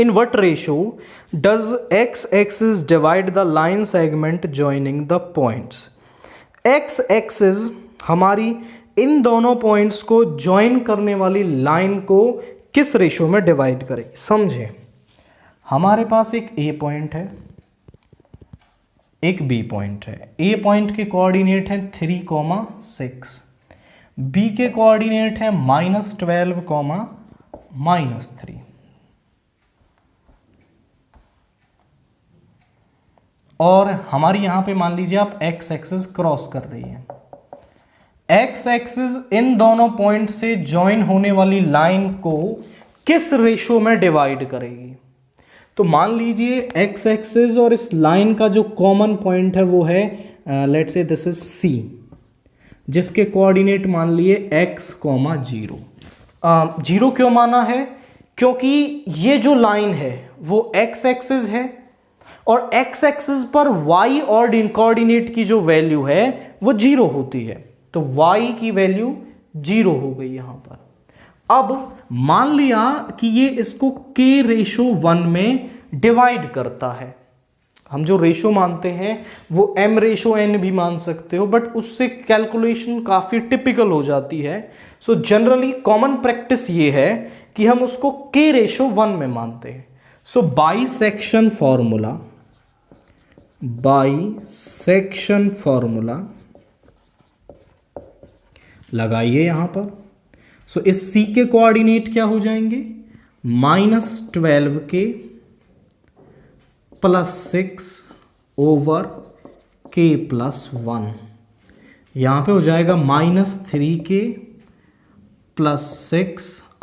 In what ratio does x-axis divide the line segment joining the points? x-axis हमारी इन दोनों points को join करने वाली लाइन को किस रेशो में डिवाइड करेगी? समझे, हमारे पास एक ए पॉइंट है, एक बी पॉइंट है। ए पॉइंट के कोऑर्डिनेट है 3,6, बी के कोऑर्डिनेट है -12, -3। और हमारी यहां पे मान लीजिए आप एक्स एक्सिस क्रॉस कर रही है। एक्स एक्सिस इन दोनों पॉइंट से ज्वाइन होने वाली लाइन को किस रेशो में डिवाइड करेगी? तो मान लीजिए एक्स एक्सिस और इस लाइन का जो कॉमन पॉइंट है वो है लेट्स से दिस इज सी, जिसके कोऑर्डिनेट मान लिए x, 0। 0 क्यों माना है? क्योंकि ये जो लाइन है वो एक्स एक्सिस है और एक्स एक्सिस पर y और कोऑर्डिनेट की जो वैल्यू है वो 0 होती है, तो y की वैल्यू 0 हो गई यहां पर। अब मान लिया कि ये इसको k/1 में डिवाइड करता है। हम जो रेशो मानते हैं वो m/n भी मान सकते हो, बट उससे कैलकुलेशन काफ़ी टिपिकल हो जाती है। सो जनरली कॉमन प्रैक्टिस ये है कि हम उसको k/1 में मानते हैं। सो बाइसेक्शन फॉर्मूला लगाइए यहां पर। सो इस c के कोऑर्डिनेट क्या हो जाएंगे? -12k + 6 / k + 1। यहां पे हो जाएगा -3k + 6 /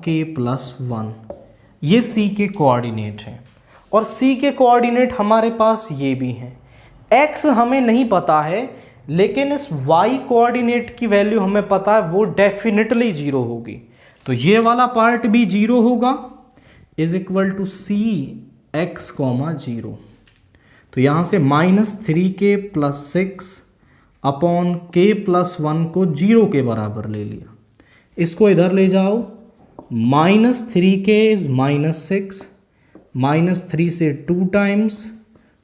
k + 1। ये c के कोऑर्डिनेट है और c के कोऑर्डिनेट हमारे पास ये भी हैं। x हमें नहीं पता है, लेकिन इस y कोऑर्डिनेट की वैल्यू हमें पता है, वो डेफिनेटली 0 होगी। तो ये वाला पार्ट भी 0 होगा, = c x, 0। तो यहां से -3k + 6 / k + 1 को 0 के बराबर ले लिया। इसको इधर ले जाओ, -3k = -6, -3 से 2 टाइम्स।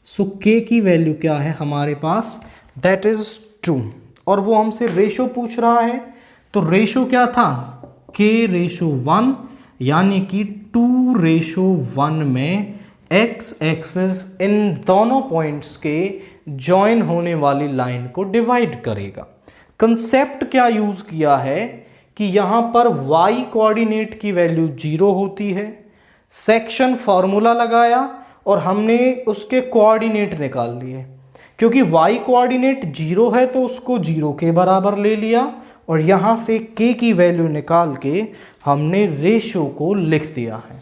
सो k की वैल्यू क्या है हमारे पास? That is 2। और वो हमसे रेशो पूछ रहा है, तो रेशो क्या था? k/1, यानी कि 2/1 में x एक्सिस इन दोनों पॉइंट्स के ज्वाइन होने वाली लाइन को डिवाइड करेगा। कंसेप्ट क्या यूज किया है कि यहां पर y कोऑर्डिनेट की वैल्यू 0 होती है, सेक्शन फॉर्मूला लगाया और हमने उसके कोऑर्डिनेट निकाल लिए। क्योंकि y कोऑर्डिनेट 0 है तो उसको 0 के बराबर ले लिया और यहां से k की वैल्यू निकाल के हमने रेशो को लिख दिया है।